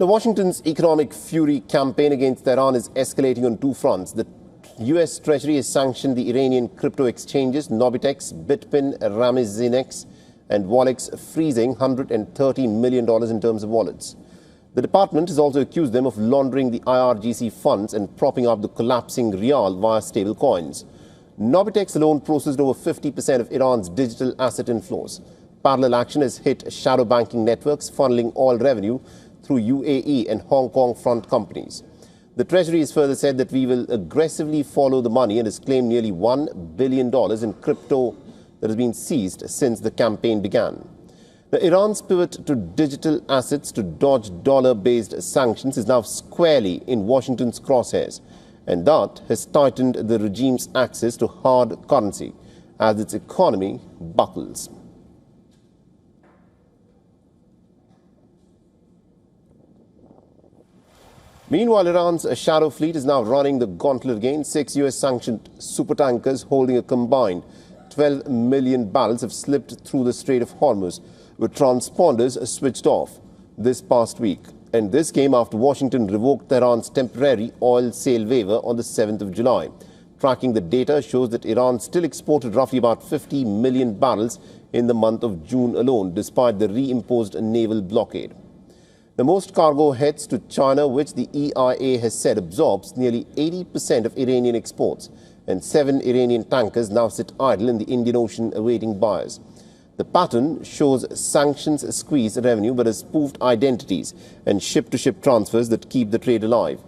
The Washington's economic fury campaign against Tehran is escalating on two fronts. The US Treasury has sanctioned the Iranian crypto exchanges Nobitex, Bitpin, Ramizinex and Wallex, freezing $130 million in terms of wallets. The department has also accused them of laundering the IRGC funds and propping up the collapsing rial via stable coins. Nobitex alone processed over 50% of Iran's digital asset inflows. Parallel action has hit shadow banking networks, funneling oil revenue through UAE and Hong Kong front companies. The Treasury has further said that we will aggressively follow the money and has claimed nearly $1 billion in crypto that has been seized since the campaign began. Now, Iran's pivot to digital assets to dodge dollar-based sanctions is now squarely in Washington's crosshairs, and that has tightened the regime's access to hard currency as its economy buckles. Meanwhile, Iran's shadow fleet is now running the gauntlet again. 6 US sanctioned supertankers holding a combined 12 million barrels have slipped through the Strait of Hormuz, with transponders switched off this past week. And this came after Washington revoked Tehran's temporary oil sale waiver on the 7th of July. Tracking the data shows that Iran still exported roughly about 50 million barrels in the month of June alone, despite the reimposed naval blockade. The most cargo heads to China, which the EIA has said absorbs nearly 80% of Iranian exports, and 7 Iranian tankers now sit idle in the Indian Ocean awaiting buyers. The pattern shows sanctions squeeze revenue but has spoofed identities and ship-to-ship transfers that keep the trade alive.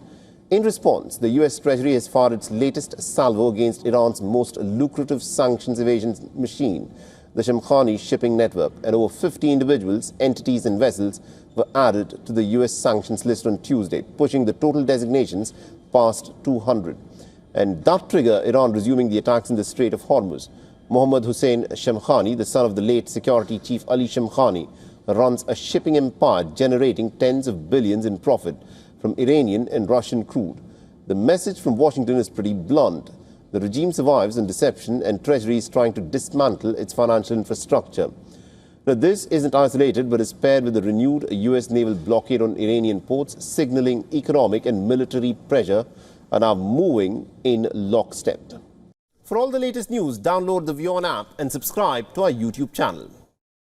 In response, the US Treasury has fired its latest salvo against Iran's most lucrative sanctions evasion machine, the Shamkhani shipping network, and over 50 individuals, entities and vessels were added to the US sanctions list on Tuesday, pushing the total designations past 200. And that triggered Iran resuming the attacks in the Strait of Hormuz. Mohammad Hussein Shamkhani, the son of the late security chief Ali Shamkhani, runs a shipping empire generating tens of billions in profit from Iranian and Russian crude. The message from Washington is pretty blunt. The regime survives on deception, and Treasury is trying to dismantle its financial infrastructure. Now, this isn't isolated, but is paired with a renewed US naval blockade on Iranian ports, signaling economic and military pressure are now moving in lockstep. For all the latest news, download the WION app and subscribe to our YouTube channel.